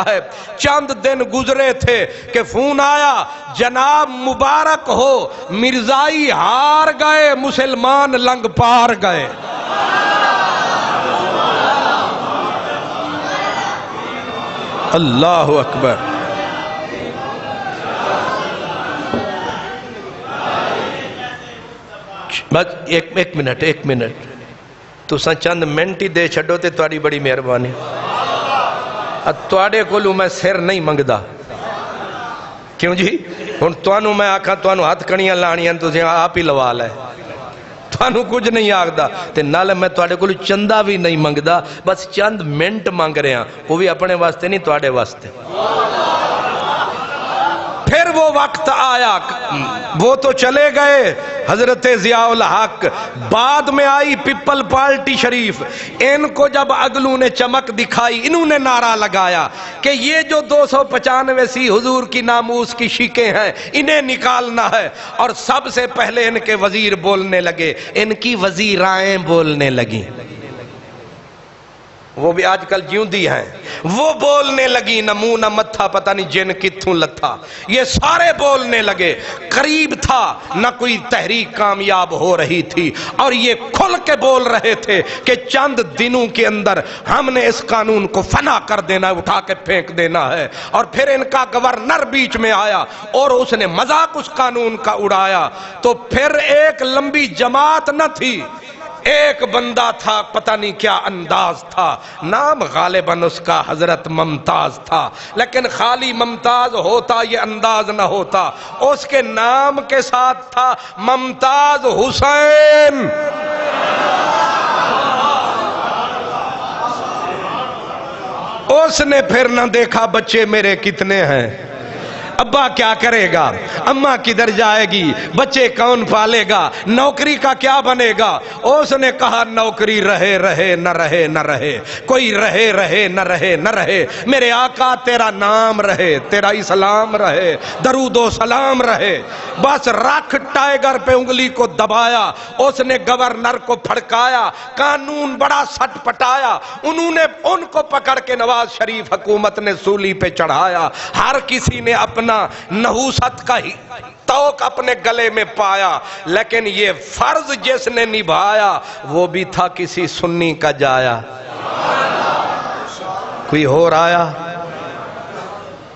ہے چند دن گزرے تھے کہ فون آیا جناب مبارک ہو مرزائی ہار گئے مسلمان لنگ پار گئے. اللہ اکبر. بس ایک منٹ تو سا چند منٹ ہی دے چھڑو تے تواڈی بڑی مہربانی. تواڈے کولو میں سر نہیں منگدا کیوں جی ہن توانو میں آکھاں توانو ہاتھ کڑیاں لانیاں تسی آپ ہی لوا لے توانو کچھ نہیں آکھدا تے نال میں تواڈے کولو چندہ بھی نہیں منگدا بس چند منٹ مانگ رہے ہیں وہ بھی اپنے واسطے نہیں تواڈے واسطے. پھر وہ وقت آیا وہ تو چلے گئے حضرت ضیاء الحق بعد میں آئی پیپل پارٹی شریف. ان کو جب اگلوں نے چمک دکھائی انہوں نے نعرہ لگایا کہ یہ جو 295 حضور کی ناموس کی شیکیں ہیں انہیں نکالنا ہے اور سب سے پہلے ان کے وزیر بولنے لگے ان کی وزیرائیں بولنے لگیں وہ بھی آج کل جیوں دی ہیں وہ بولنے لگی نہ منہ نہ متھا پتہ نہیں جن کتھوں لتھا یہ سارے بولنے لگے. قریب تھا نہ کوئی تحریک کامیاب ہو رہی تھی اور یہ کھل کے بول رہے تھے کہ چند دنوں کے اندر ہم نے اس قانون کو فنا کر دینا ہے اٹھا کے پھینک دینا ہے. اور پھر ان کا گورنر بیچ میں آیا اور اس نے مذاق اس قانون کا اڑایا تو پھر ایک لمبی جماعت نہ تھی ایک بندہ تھا پتہ نہیں کیا انداز تھا نام غالباً اس کا حضرت ممتاز تھا لیکن خالی ممتاز ہوتا یہ انداز نہ ہوتا اس کے نام کے ساتھ تھا ممتاز حسین. اس نے پھر نہ دیکھا بچے میرے کتنے ہیں ابا کیا کرے گا اماں کدھر جائے گی بچے کون پالے گا نوکری کا کیا بنے گا. اس نے کہا نوکری رہے رہے نہ رہے نہ رہے کوئی رہے رہے نہ رہے نہ رہے میرے آقا تیرا نام رہے تیرا اسلام رہے درود و سلام رہے. بس رکھ ٹائیگر پہ انگلی کو دبایا اس نے گورنر کو پھڑکایا قانون بڑا سٹ پٹایا انہوں نے ان کو پکڑ کے نواز شریف حکومت نے سولی پہ چڑھایا. ہر کسی نے اپنا نحوست کا ہی توق اپنے گلے میں پایا لیکن یہ فرض جس نے نبھایا وہ بھی تھا کسی سنی کا جایا. کوئی اور آیا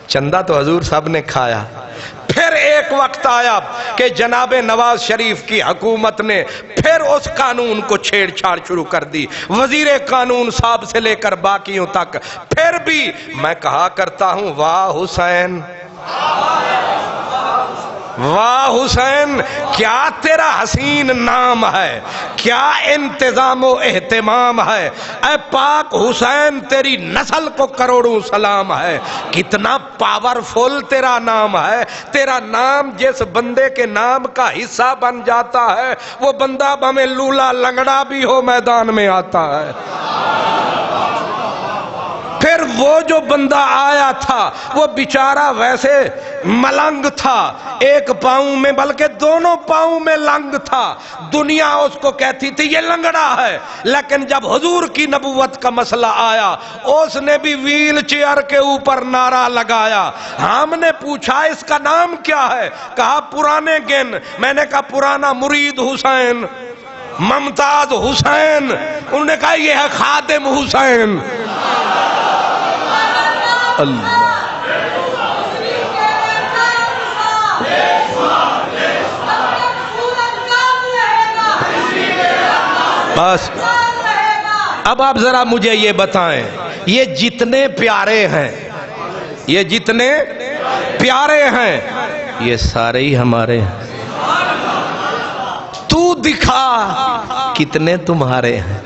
چندہ تو حضور صاحب نے کھایا. پھر ایک وقت آیا کہ جناب نواز شریف کی حکومت نے پھر اس قانون کو چھیڑ چھاڑ شروع کر دی وزیر قانون صاحب سے لے کر باقیوں تک. پھر بھی میں کہا کرتا ہوں واہ حسین واہ حسین کیا تیرا حسین نام ہے کیا انتظام و اہتمام ہے. اے پاک حسین تیری نسل کو کروڑوں سلام ہے. کتنا پاورفل تیرا نام ہے. تیرا نام جس بندے کے نام کا حصہ بن جاتا ہے وہ بندہ بمیں لولا لنگڑا بھی ہو میدان میں آتا ہے. پھر وہ جو بندہ آیا تھا وہ بیچارہ ویسے ملنگ تھا ایک پاؤں میں بلکہ دونوں پاؤں میں لنگ تھا. دنیا اس کو کہتی تھی یہ لنگڑا ہے لیکن جب حضور کی نبوت کا مسئلہ آیا اس نے بھی ویل چیئر کے اوپر نعرہ لگایا. ہم نے پوچھا اس کا نام کیا ہے کہا پرانے گن. میں نے کہا پرانا مرید حسین ممتاز حسین. انہوں نے کہا یہ ہے خادم حسین. اللہ بس اب آپ ذرا مجھے یہ بتائیں یہ جتنے پیارے ہیں یہ جتنے پیارے ہیں یہ سارے ہی ہمارے ہیں. تو دکھا کتنے تمہارے ہیں.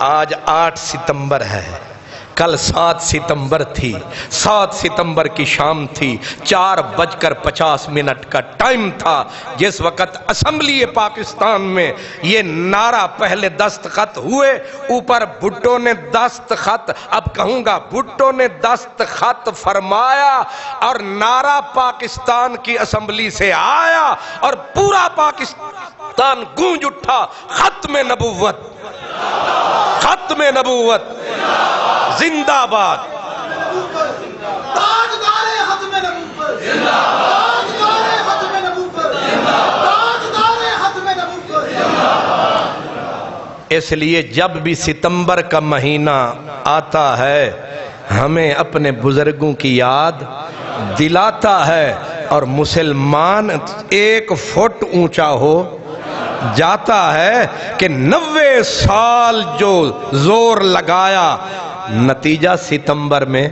آج 8 ستمبر ہے کل 7 ستمبر تھی، 7 ستمبر کی شام تھی، 4:50 کا ٹائم تھا، جس وقت اسمبلی پاکستان میں یہ نعرہ پہلے دستخط ہوئے، اوپر بھٹو نے دستخط، اب کہوں گا بھٹو نے دستخط فرمایا اور نعرہ پاکستان کی اسمبلی سے آیا اور پورا پاکستان گونج اٹھا، ختم نبوت، ختم نبوت زندہ باد، تاجدار ختم نبوت، تاجدار ختم نبوت، تاجدار ختم نبوت۔ اس لیے جب بھی ستمبر کا مہینہ آتا ہے ہمیں اپنے بزرگوں کی یاد دلاتا ہے، اور مسلمان 1 فٹ اونچا ہو جاتا ہے کہ 90 سال جو زور لگایا، نتیجہ ستمبر میں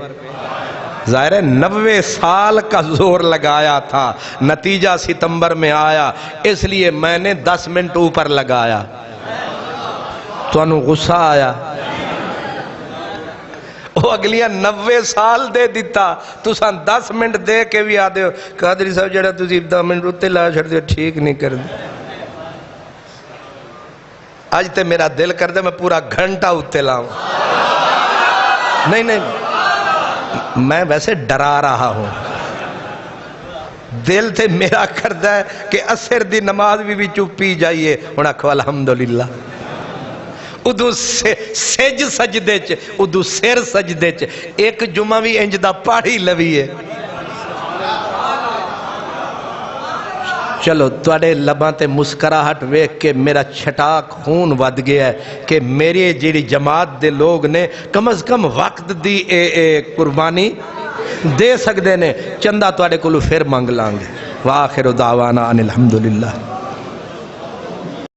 ظاہر ہے 90 سال کا زور لگایا تھا، نتیجہ ستمبر میں آیا، اس لیے میں نے 10 منٹ اوپر لگایا، تو انہوں غصہ آیا، وہ اگلیاں 90 سال دے دیتا، تو سان 10 منٹ دے کے بھی آدھے ہو، قادری صاحب جڑا تُسی 10 منٹ اتے لا چھڑ دے، ٹھیک نہیں کر دے۔ آج تے میرا دل کر دے میں پورا گھنٹہ اتے لاؤں، نہیں میں ویسے ڈرا رہا ہوں، دل تے میرا کردہ ہے کہ عصر دی نماز بھی چپی جائیے، انہاں کہو الحمدللہ، ادو سج سجدے چ، ادو سر سجدے چ، ایک جمعہ بھی انج دا پاڑی لویے۔ چلو تواڈے لباں تے مسکراہٹ ویکھ کے میرا چھٹاک خون ود گیا ہے کہ میری جیڑی جماعت دے لوگ نے کم از کم وقت دی قربانی دے سکدے نے، چندہ تواڈے کولوں پھر منگ لانگے۔ وآخر دعوانا ان الحمدللہ۔